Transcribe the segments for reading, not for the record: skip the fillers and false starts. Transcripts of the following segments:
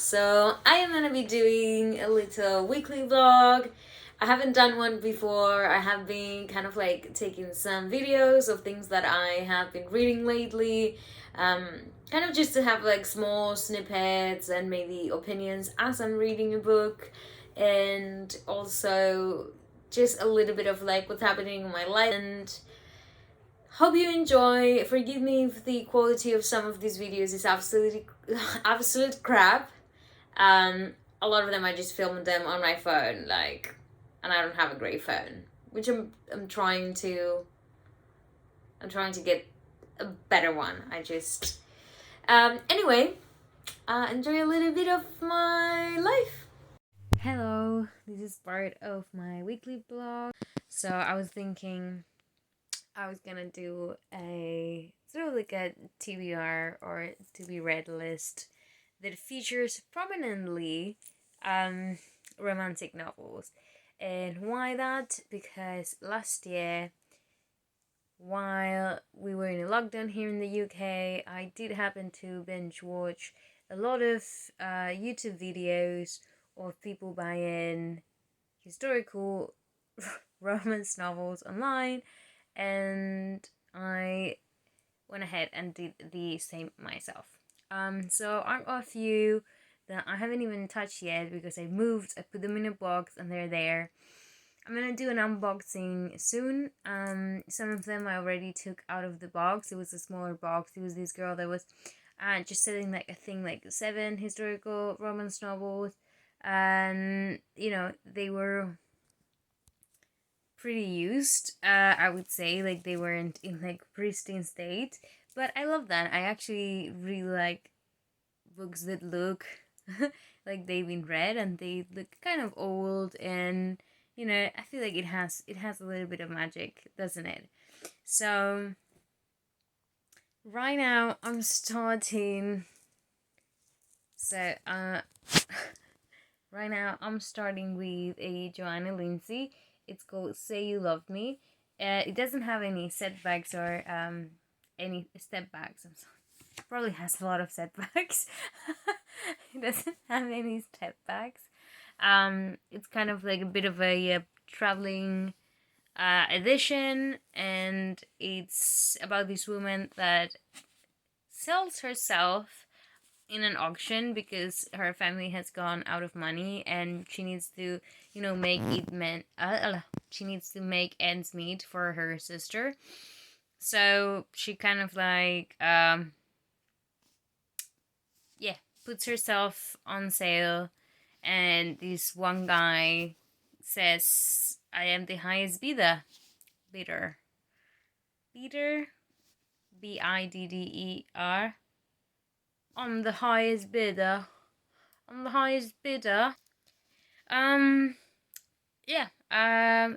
So I am gonna be doing a little weekly vlog. I haven't done one before. I have been kind of like taking some videos of things that I have been reading lately, kind of just to have like small snippets and maybe opinions as I'm reading a book, and also just a little bit of like what's happening in my life. And hope you enjoy. Forgive me if the quality of some of these videos is absolutely absolute crap. A lot of them I just filmed them on my phone, like, and I don't have a great phone, which I'm trying to get a better one. I just anyway, enjoy a little bit of my life. Hello, this is part of my weekly blog. So I was thinking I was gonna do a sort of like a TBR or to be read list that features prominently romantic novels. And why that? Because last year, while we were in a lockdown here in the UK, I did happen to binge watch a lot of YouTube videos of people buying historical romance novels online, and I went ahead and did the same myself. So I've got a few that I haven't even touched yet because I moved, I put them in a box and they're there. I'm gonna do an unboxing soon. Some of them I already took out of the box. It was a smaller box. It was this girl that was just selling like a thing like 7 historical romance novels, and they were pretty used. I would say, like, they weren't in like pristine state, but I love that. I actually really like books that look like they've been read and they look kind of old, and I feel like it has a little bit of magic, doesn't it? So right now I'm starting so right now I'm starting with a Johanna Lyndsey. It's called Say You Love Me. It doesn't have any setbacks or any step backs. I'm sorry. It probably has a lot of setbacks. It doesn't have any step backs. It's kind of like a bit of a traveling edition, and it's about this woman that sells herself in an auction because her family has gone out of money and she needs to she needs to make ends meet for her sister. So she kind of like puts herself on sale, and this one guy says, I am the highest bidder, bidder, BIDDER. I'm the highest bidder.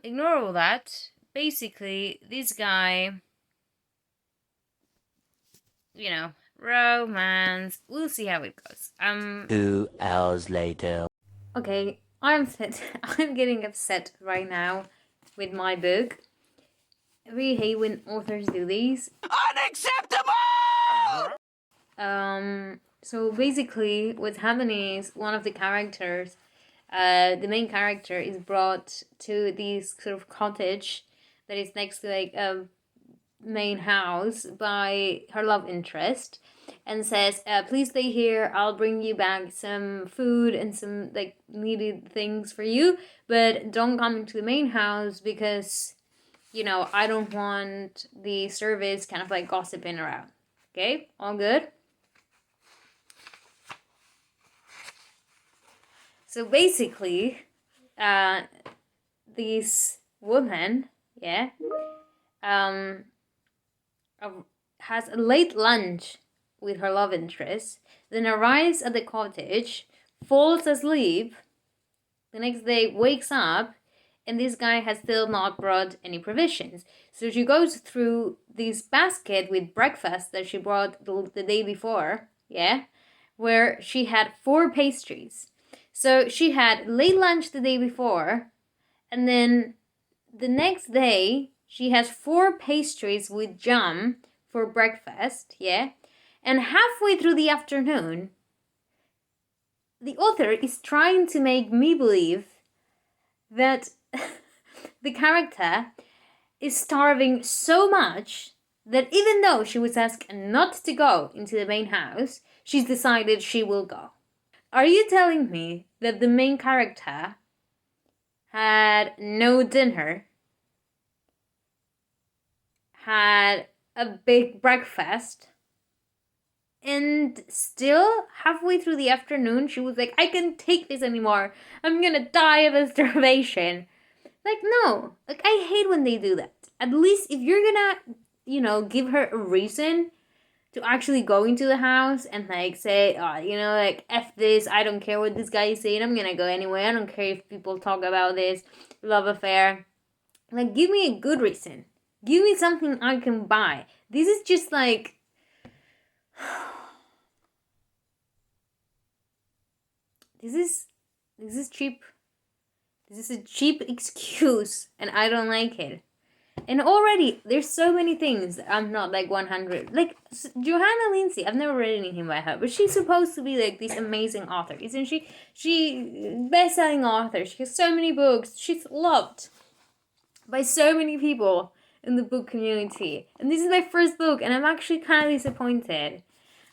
Ignore all that. Basically, this guy, romance. We'll see how it goes. 2 hours later. Okay, I'm upset. I'm getting upset right now with my book. I really hate when authors do these. Unacceptable! So basically what's happening is one of the characters, the main character, is brought to this sort of cottage that is next to like a main house by her love interest, and says, please stay here, I'll bring you back some food and some like needed things for you, but don't come into the main house because I don't want the service kind of like gossiping around. Okay, all good? So basically, this woman, has a late lunch with her love interest, then arrives at the cottage, falls asleep, the next day wakes up, and this guy has still not brought any provisions. So she goes through this basket with breakfast that she brought the day before, where she had 4 pastries. So she had late lunch the day before, and then the next day she has 4 pastries with jam for breakfast, and halfway through the afternoon, the author is trying to make me believe that the character is starving so much that even though she was asked not to go into the main house, she's decided she will go. Are you telling me that the main character had no dinner, had a big breakfast, and still halfway through the afternoon she was like, I can't take this anymore, I'm gonna die of starvation? Like, no. Like, I hate when they do that. At least if you're gonna, give her a reason to actually go into the house and, like, say, like, F this, I don't care what this guy is saying, I'm gonna go anyway, I don't care if people talk about this love affair. Like, give me a good reason. Give me something I can buy. This is just, like... This is cheap. This is a cheap excuse, and I don't like it. And already, there's so many things that I'm not, like, 100. Like, Johanna Lyndsey, I've never read anything by her, but she's supposed to be, like, this amazing author, isn't she? Best-selling author. She has so many books. She's loved by so many people in the book community. And this is my first book, and I'm actually kind of disappointed.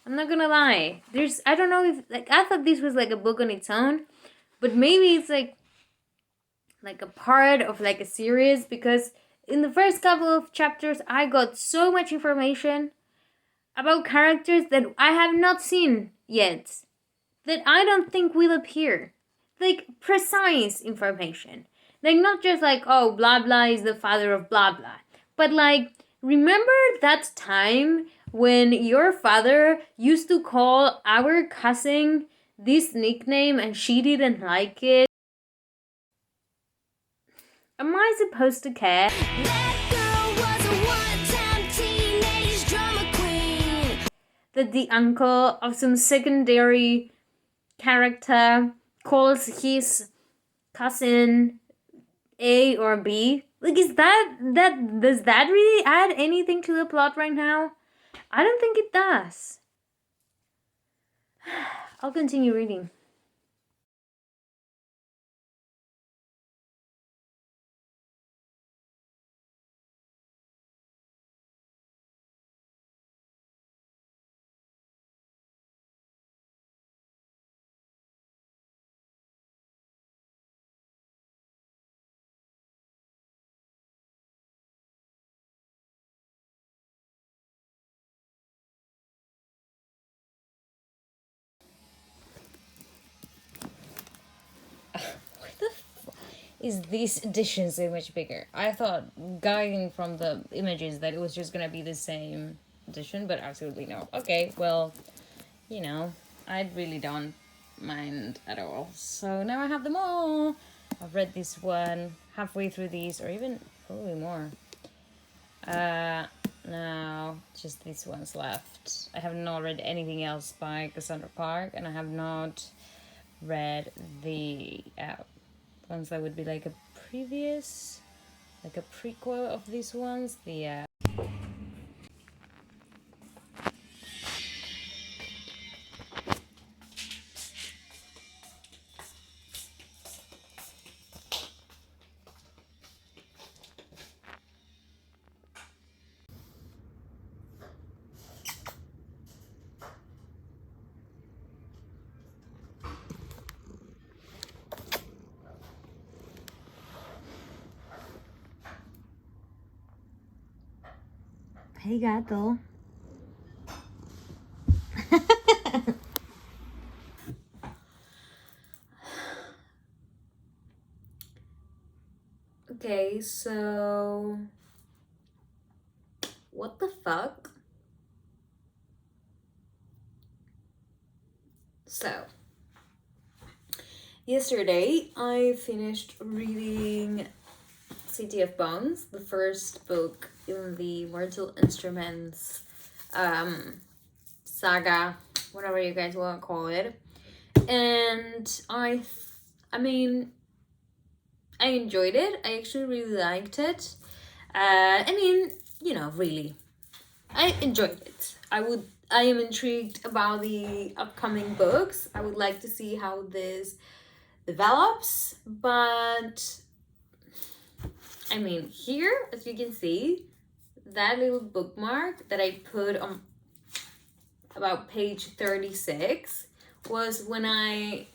I'm not gonna lie. I don't know if, like, I thought this was, like, a book on its own, but maybe it's, like a part of, like, a series, because in the first couple of chapters I got so much information about characters that I have not seen yet, that I don't think will appear. Like, precise information. Like, not just like, oh, blah blah is the father of blah blah, but like, remember that time when your father used to call our cousin this nickname and she didn't like it? Am I supposed to care? That girl was a one-time teenage drama queen. That the uncle of some secondary character calls his cousin A or B? Like, does that really add anything to the plot right now? I don't think it does. I'll continue reading. Is this edition so much bigger? I thought, guiding from the images, that it was just gonna be the same edition, but absolutely no. Okay, well, I really don't mind at all. So now I have them all. I've read this one, halfway through these, or even probably more. Now just these ones left. I have not read anything else by Cassandra Park, and I have not read the ones that would be like a previous, like a prequel of these ones. Hey, gato. Okay, so what the fuck? So yesterday I finished reading City of Bones, the first book in the Mortal Instruments saga, whatever you guys want to call it. And I enjoyed it. I actually really liked it. Really, I enjoyed it. I am intrigued about the upcoming books. I would like to see how this develops, but I mean, here, as you can see, that little bookmark that I put on about page 36 was when I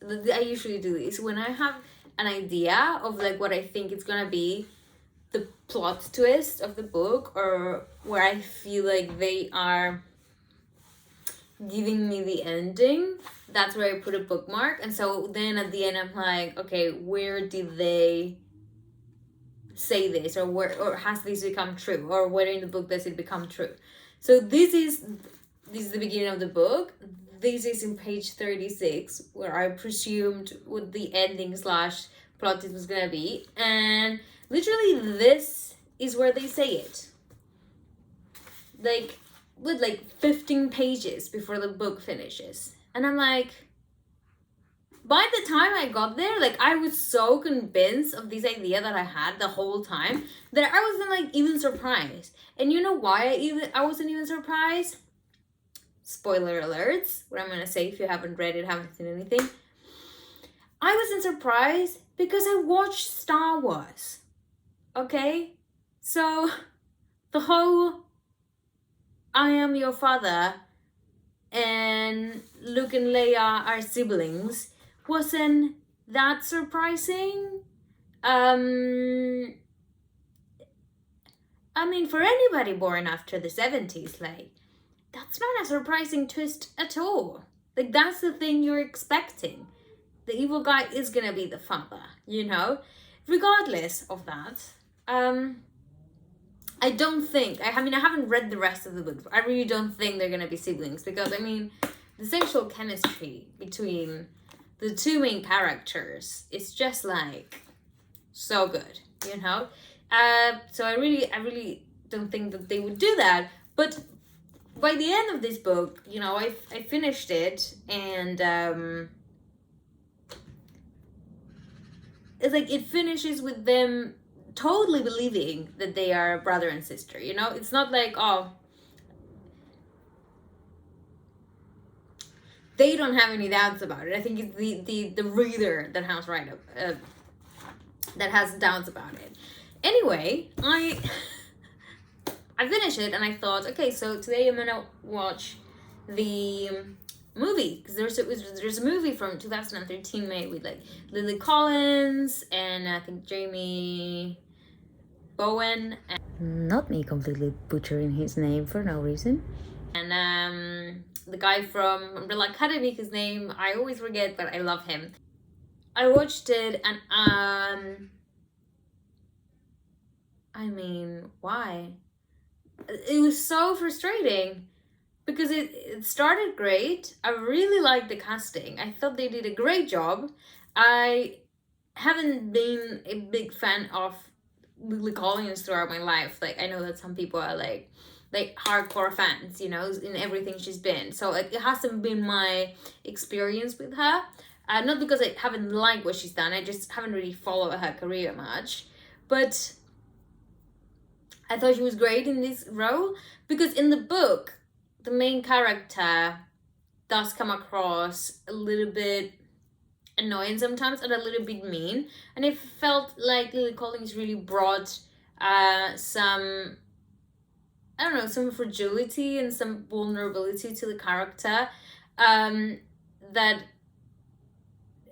usually do this when I have an idea of like what I think it's gonna be, the plot twist of the book, or where I feel like they are giving me the ending. That's where I put a bookmark. And so then at the end I'm like, okay, where did they say this, or where, or has this become true, or where in the book does it become true? So this is the beginning of the book. This is in page 36, where I presumed what the ending slash plot twist was gonna be, and literally this is where they say it, like with like 15 pages before the book finishes. And I'm like, by the time I got there, like I was so convinced of this idea that I had the whole time that I wasn't like even surprised. And you know why I wasn't even surprised? Spoiler alerts, what I'm gonna say if you haven't read it, haven't seen anything. I wasn't surprised because I watched Star Wars. Okay? So the whole I am your father and Luke and Leia are siblings wasn't that surprising. I mean, for anybody born after the 70s, like, that's not a surprising twist at all. Like, that's the thing you're expecting. The evil guy is gonna be the father, you know? Regardless of that, I don't think, I mean, I haven't read the rest of the books, but I really don't think they're gonna be siblings, because, I mean, the sexual chemistry between the two main characters is just, like, so good, you know? So I really don't think that they would do that, but by the end of this book, you know, I finished it, and it's like it finishes with them totally believing that they are brother and sister, you know? It's not like, oh, they don't have any doubts about it. I think it's the reader that has that has doubts about it. Anyway, I finished it and I thought, okay, so today I'm gonna watch the movie, because there's a movie from 2013 made with like Lily Collins and I think Jamie Bowen, and not me completely butchering his name for no reason, and the guy from Umbrella Academy, whose name I always forget, but I love him. I watched it and I mean, why? It was so frustrating because it started great. I really liked the casting. I thought they did a great job. I haven't been a big fan of Lily Collins throughout my life. Like, I know that some people are like hardcore fans, you know, in everything she's been. So like, it hasn't been my experience with her. Not because I haven't liked what she's done. I just haven't really followed her career much. But I thought she was great in this role, because in the book, the main character does come across a little bit annoying sometimes and a little bit mean. And it felt like Lily Collins really brought some, I don't know, some fragility and some vulnerability to the character that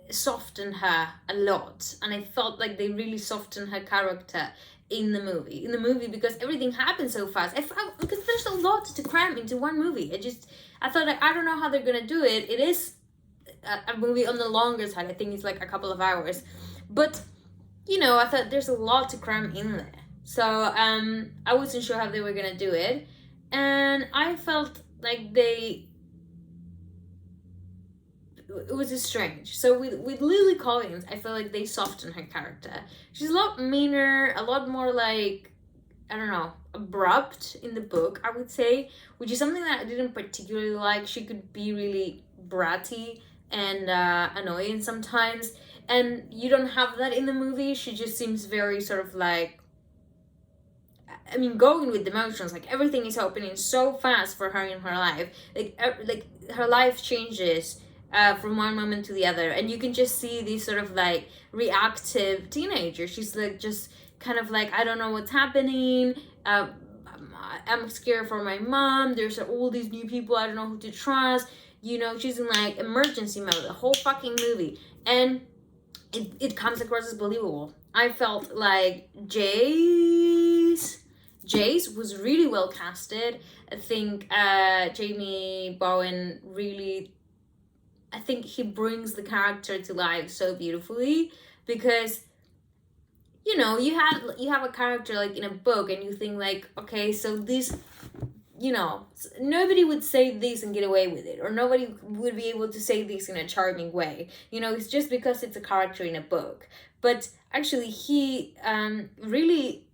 softened her a lot. And I felt like they really softened her character in the movie because everything happened so fast. Because there's a lot to cram into one movie. I thought, like, I don't know how they're gonna do it. It is a movie on the longer side. I think it's like a couple of hours, but you know, I thought there's a lot to cram in there. So I wasn't sure how they were gonna do it, and I felt like it was just strange. So with Lily Collins, I feel like they softened her character. She's a lot meaner, a lot more like, I don't know, abrupt in the book, I would say, which is something that I didn't particularly like. She could be really bratty and annoying sometimes, and you don't have that in the movie. She just seems very sort of like, I mean, going with the motions, like everything is happening so fast for her in her life. Like her life changes from one moment to the other, and you can just see these sort of like reactive teenager. She's like just kind of like, I don't know what's happening. I'm scared for my mom. There's all these new people. I don't know who to trust. You know, she's in like emergency mode the whole fucking movie, and it comes across as believable. I felt like Jace was really well casted. I think Jamie Bowen really, I think he brings the character to life so beautifully, because you know, you have a character like in a book and you think like, okay, so this, you know, nobody would say this and get away with it, or nobody would be able to say this in a charming way. You know, it's just because it's a character in a book. But actually he really,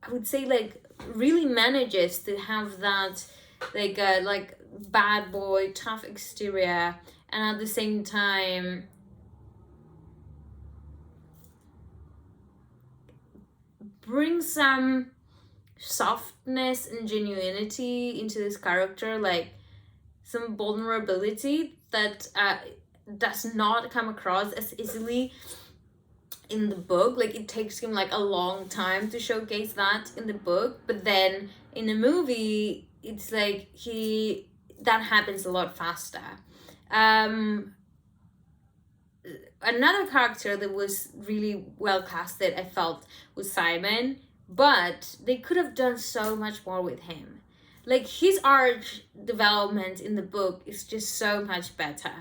I would say, like, really manages to have that like bad boy, tough exterior, and at the same time bring some softness and genuinity into this character, like some vulnerability that does not come across as easily in the book. Like, it takes him like a long time to showcase that in the book, but then in the movie it's like that happens a lot faster. Another character that was really well casted, I felt, was Simon, but they could have done so much more with him. Like, his arc development in the book is just so much better.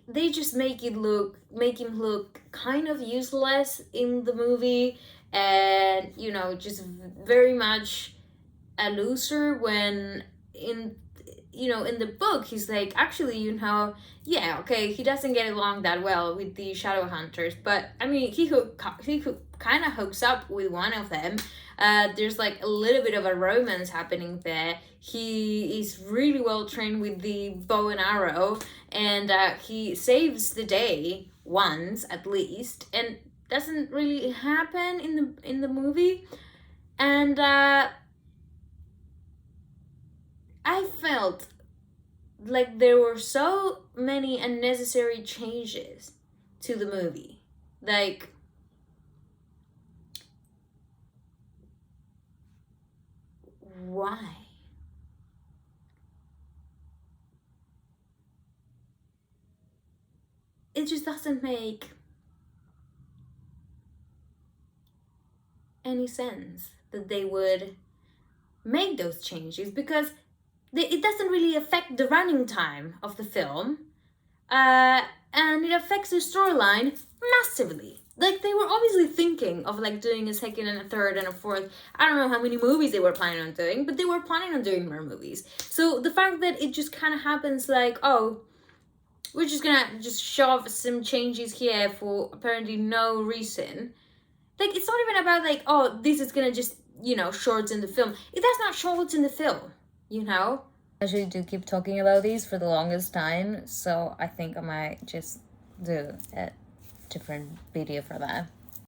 They just make him look kind of useless in the movie, and you know, just very much a loser, when in the book he's like, actually, you know, yeah, okay, he doesn't get along that well with the shadow hunters, but I mean, he kind of hooks up with one of them. There's like a little bit of a romance happening there. He is really well trained with the bow and arrow, and he saves the day once at least, and doesn't really happen in the movie. And I felt like there were so many unnecessary changes to the movie. Like, why? It just doesn't make any sense that they would make those changes, because it doesn't really affect the running time of the film, and it affects the storyline massively. Like, they were obviously thinking of like doing a second and a third and a fourth. I don't know how many movies they were planning on doing, but they were planning on doing more movies. So the fact that it just kind of happens like, oh, we're just gonna just shove some changes here for apparently no reason. Like, it's not even about like, oh, this is gonna just, you know, shorten the film. It does not shorten the film, you know? I actually do keep talking about these for the longest time, so I think I might just do a different video for that.